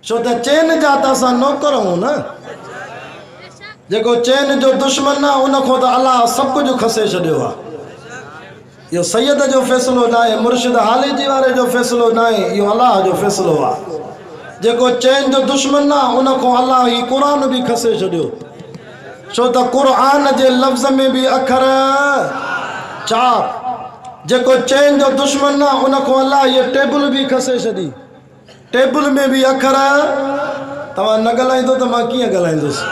छो त चैन जा त असां नौकर आहियूं न। जेको चैन जो दुश्मन आहे उन खां त अलाह सभु कुझु खसे छॾियो आहे। इहो सैयद जो फ़ैसिलो न आहे, मुर्शिद हालेजी वारे जो फ़ैसिलो न आहे, इहो अलाह जो फ़ैसिलो आहे। जेको चैन जो दुश्मन आहे उन खां अलाह ही क़ुरान बि खसे छॾियो। छो त क़ुरान जे लफ़्ज़ में बि अखर 4। जेको चैन जो दुश्मन आहे उन खां अलाह इहा टेबल बि खसे छॾी। टेबल में भी अखर तव्हां न ॻाल्हाईंदो त मां कीअं ॻाल्हाईंदुसि।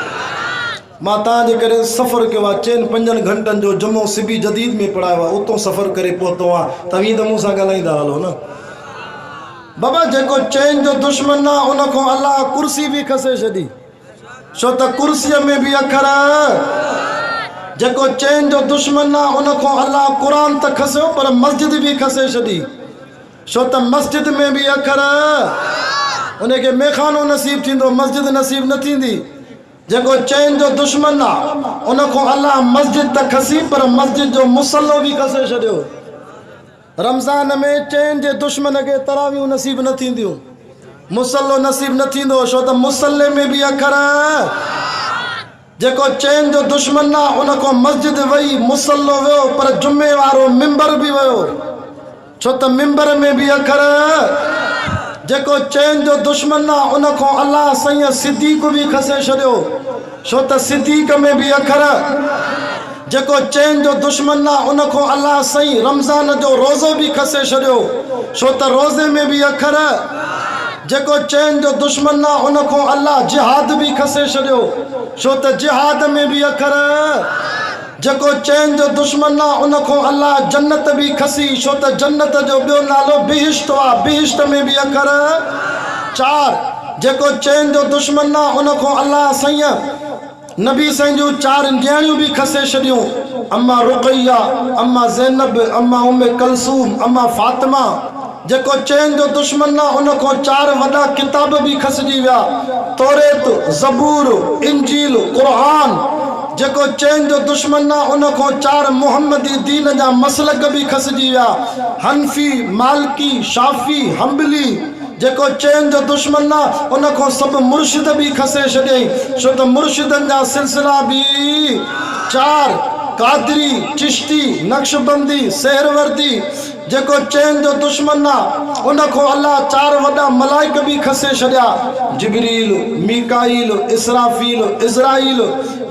मां तव्हांजे करे सफ़र कयो आहे, 4-5 घंटनि जो जुमो सिबी जदीद में पढ़ायो आहे, उतो सफ़र करे पहुतो आहे, तव्हीं त मूंसां ॻाल्हाईंदा हलो न बाबा। जेको चैन जो दुश्मन आहे उन खां अलाह कुर्सी बि खसे छॾी। छो त कुर्सीअ में बि अखर। जेको चैन जो दुश्मन आहे उन खां अलाह क़ुरान त खसियो पर मस्जिद बि खसे छॾी। छो त मस्जिद में भी अखर। उनखे मेखानो नसीब थींदो, मस्जिद नसीब न थींदी। जेको चैन जो दुश्मन आहे उन खां अलाह मस्जिद त खसी पर मस्जिद जो मुसल्लो भी खसे छॾियो। रमज़ान में चैन जे दुश्मन खे तरावियूं नसीब न थींदियूं, मुसल्लो नसीब न थींदो। छो त मुसल्ले में भी अखर। जेको चैन जो दुश्मन आहे उन खां मस्जिद वई, मुसल्लो वियो पर जुमे वारो मिंबर भी वियो। छो त मिंबर में भी अखर। जेको चैन जो दुश्मन आहे उन खां अलाह साईं सिद्दीक़ भी खसे छॾियो। छो त सिद्दीक़ में भी अखर। जेको चैन जो दुश्मन आहे उन खां अलाह साईं रमज़ान जो रोज़ो भी खसे छॾियो। छो त रोज़े में भी अखर। जेको चैन जो दुश्मन आहे उन खां अलाह जिहाद भी खसे छॾियो। छो त जिहाद में भी अखर। जेको चैन जो दुश्मन आहे उन खां अलाह जन्नत भी खसी। छो त जन्नत जो ॿियो नालो बिहिश्त आहे, बिहिश्त में भी अखर 4। जेको चैन जो दुश्मन आहे उन खां अलाह साईं नबी साईं जूं 4 न्याणियूं भी खसे छॾियूं। अम्मा रुक़ैया, अम्मा ज़ैनब, अम्मा उम्मे कलसूम, अम्मा फातिमा। जेको चैन जो दुश्मन आहे उन खां 4 वॾा किताब भी खसिजी विया, तौरेत, ज़बूर, इंजील, क़ुरान। जेको चैन जो दुश्मन आहे उन खां 4 मुहम्मदी दीन जा मसलक भी खसिजी विया, हनफी, मालकी, शाफी, हम्बली। जेको चैन जो दुश्मन आहे उन खां सभु मुर्शिद भी खसे छॾियईं। छो त मुर्शिदनि जा सिलसिला भी 4, कादरी, चिश्ती, नक्शबंदी, सहरवर्दी। जेको चैन जो दुश्मन आहे उन खां अलाह 4 वॾा मलाइक भी खसे छॾिया, जिब्रील, मीकाईल, इसराफील, इज़राइल।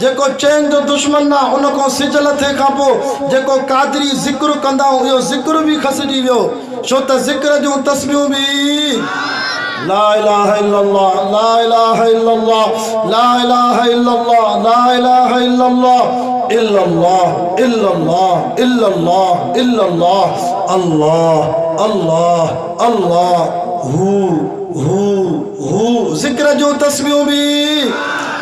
जेको चैन जो दुश्मन आहे उन खां सिजल थिए खां पोइ जेको कादरी ज़िक्र कंदा आहियूं इहो ज़िक्र भी खसिजी वियो। छो त ज़िक्र जूं तस्बीहूं भी ला इलाहा इल्लल्लाह, ला इलाहा इल्लल्लाह, ला इलाहा इल्लल्लाह, ला इलाहा इल्लल्लाह, इल्लल्लाह, इल्लल्लाह, इल्लल्लाह, इल्लल्लाह, अल्लाह, अल्लाह, अल्लाह, हू। ज़िक्र जूं तस्बीहूं भी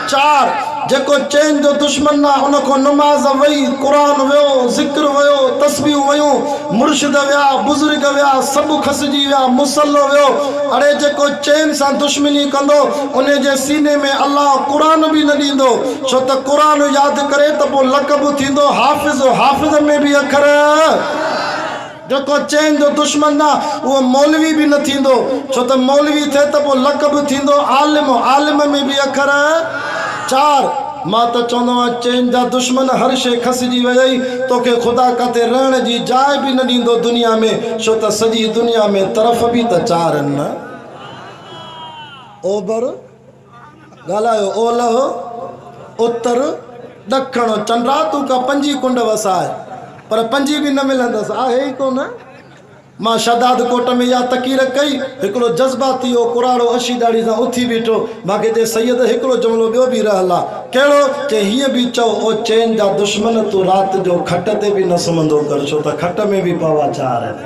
4। जेको चैन जो दुश्मन आहे उन खां नमाज़ वई, क़ुरान वियो, ज़िक्र वियो, तस्बीहूं वियूं, मुर्शिद विया, बुज़ुर्ग विया, सभु खसिजी विया, मुसल्लो वियो। अड़े जेको चैन सां दुश्मनी कंदो उन जे सीने में अलाह क़ुरान भी न ॾींदो। छो त क़ुरान यादि करे त पोइ लक़ब थींदो हाफ़िज़। हाफ़िज़ में भी अखर। जेको चैन जो दुश्मन आहे उहो मौलवी भी न थींदो। छो त मौलवी थिए त पोइ लक़ब थींदो आलिम। आलिम में भी अखर 4। मां त चवंदो आहियां चैन जा दुश्मन हर शइ खसिजी वई, तोखे ख़ुदा किथे रहण जी जाइ भी न ॾींदो दुनिया में। छो त सॼी दुनिया में तरफ़ भी त 4 आहिनि न। ओभर ॻाल्हायो, ओलह, उत्तर, ॾखण, चंडा तूं का 5 कुंड वसाए पर 5 भी न मिलंदसि, आहे ई कोन। मां शदाद कोट में या तकीर कई, हिकिड़ो जज़्बाती हो कुराड़ो अशी दाढ़ी सां उथी बीठो, मूंखे चए सैयद हिकिड़ो जुमिलो ॿियो बि रहल आहे। कहिड़ो? चए हीअं बि चओ ओ चैन जा दुश्मन तूं राति जो खट ते बि न सुम्हंदो कर, छो त खट में बि पवा 4 आहिनि।